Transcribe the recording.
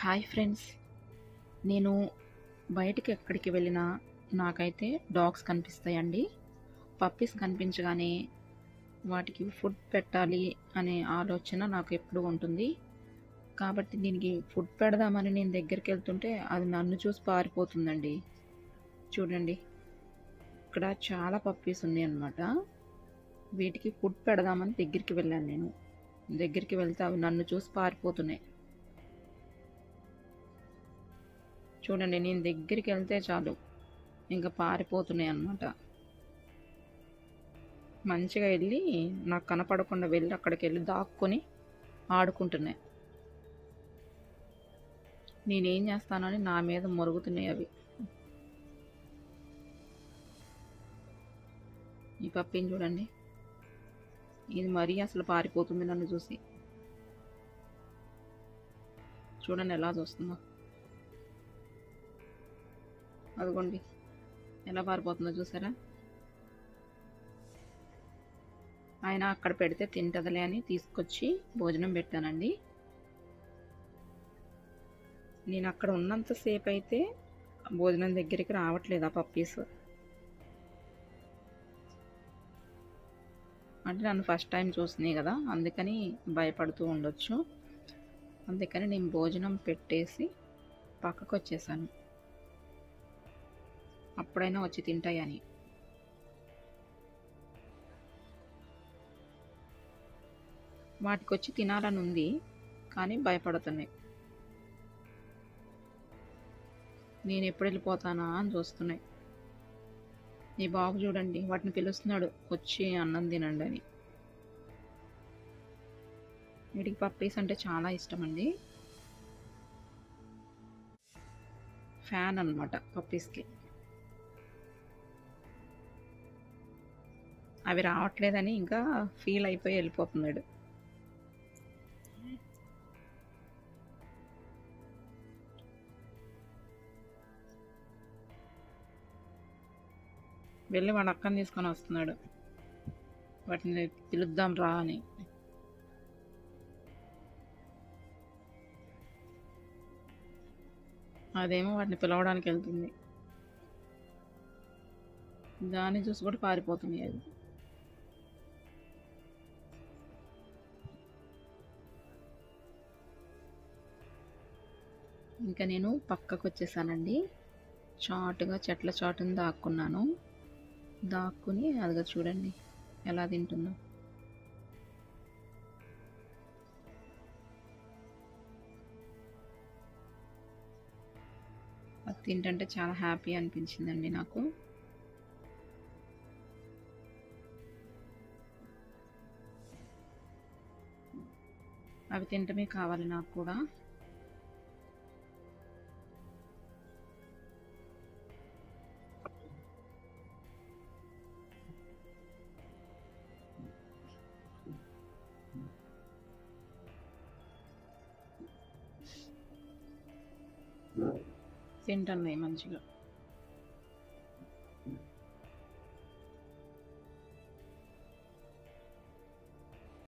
Hi friends. నేను బయటికి ఎక్కడికి వెళ్ళినా నాకైతే డాగ్స్ కనిపిస్తాయండి. పప్పీస్ కనిపించగానే వాటికి ఫుడ్ పెట్టాలి అనే ఆలోచన నాకు ఎప్పుడూ ఉంటుంది. కాబట్టి దీనికి ఫుడ్ పెడదామని నేను దగ్గరికెళ్తుంటే అది నన్ను చూసి పారిపోతుందండి. చూడండి, ఇక్కడ చాలా పప్పీస్ ఉన్నాయన్నమాట. వీటికి ఫుడ్ పెడదామని దగ్గరికి వెళ్ళాను నేను. దగ్గరికి వెళ్తే అవి నన్ను చూసి పారిపోతున్నాయి. చూడండి, నేను దగ్గరికి వెళ్తే చాలు ఇంకా పారిపోతున్నాయి అన్నమాట. మంచిగా వెళ్ళి నాకు కనపడకుండా వెళ్ళి అక్కడికి వెళ్ళి దాక్కొని ఆడుకుంటున్నాయి. నేనేం చేస్తానని నా మీద మొరుగుతున్నాయి అవి. ఈ పప్పిని చూడండి, ఇది మరీ అసలు పారిపోతుంది నన్ను చూసి. చూడండి ఎలా చూస్తుందో. అదిగోండి ఎలా పారిపోతుందో చూసారా. ఆయన అక్కడ పెడితే తింటదిలే అని తీసుకొచ్చి భోజనం పెట్టానండి. నేను అక్కడ ఉన్నంతసేపు అయితే భోజనం దగ్గరికి రావట్లేదు ఆ పప్పీస్. అంటే నన్ను ఫస్ట్ టైం చూస్తున్నాయి కదా, అందుకని భయపడుతూ ఉండొచ్చు. అందుకని నేను భోజనం పెట్టేసి పక్కకు వచ్చేసాను, అప్పుడైనా వచ్చి తింటాయని. వాటికి వచ్చి తినాలని ఉంది కానీ భయపడుతున్నాయి. నేను ఎప్పుడు వెళ్ళిపోతానా అని చూస్తున్నాయి. ఈ బాబు చూడండి వాటిని పిలుస్తున్నాడు వచ్చి అన్నం తినండి అని. వీటికి పప్పీస్ అంటే చాలా ఇష్టం అండి. ఫ్యాన్ అన్నమాట పప్పీస్కి. అవి రావట్లేదని ఇంకా ఫీల్ అయిపోయి వెళ్ళిపోతున్నాడు. వెళ్ళి వాడు అక్కని తీసుకొని వస్తున్నాడు, వాటిని పిలుద్దాం రా అని. అదేమో వాటిని పిలవడానికి వెళ్తుంది, దాన్ని చూసి కూడా పారిపోతుంది అది. ఇంకా నేను పక్కకు వచ్చేసానండి. చాటుగా చెట్ల చాటుని దాక్కున్నాను. దాక్కుని అదిగా చూడండి ఎలా తింటుందో. అది తింటుంటే చాలా హ్యాపీ అనిపించిందండి నాకు. అవి తింటమే కావాలి నాకు కూడా. తింటున్నాయి మంచిగా.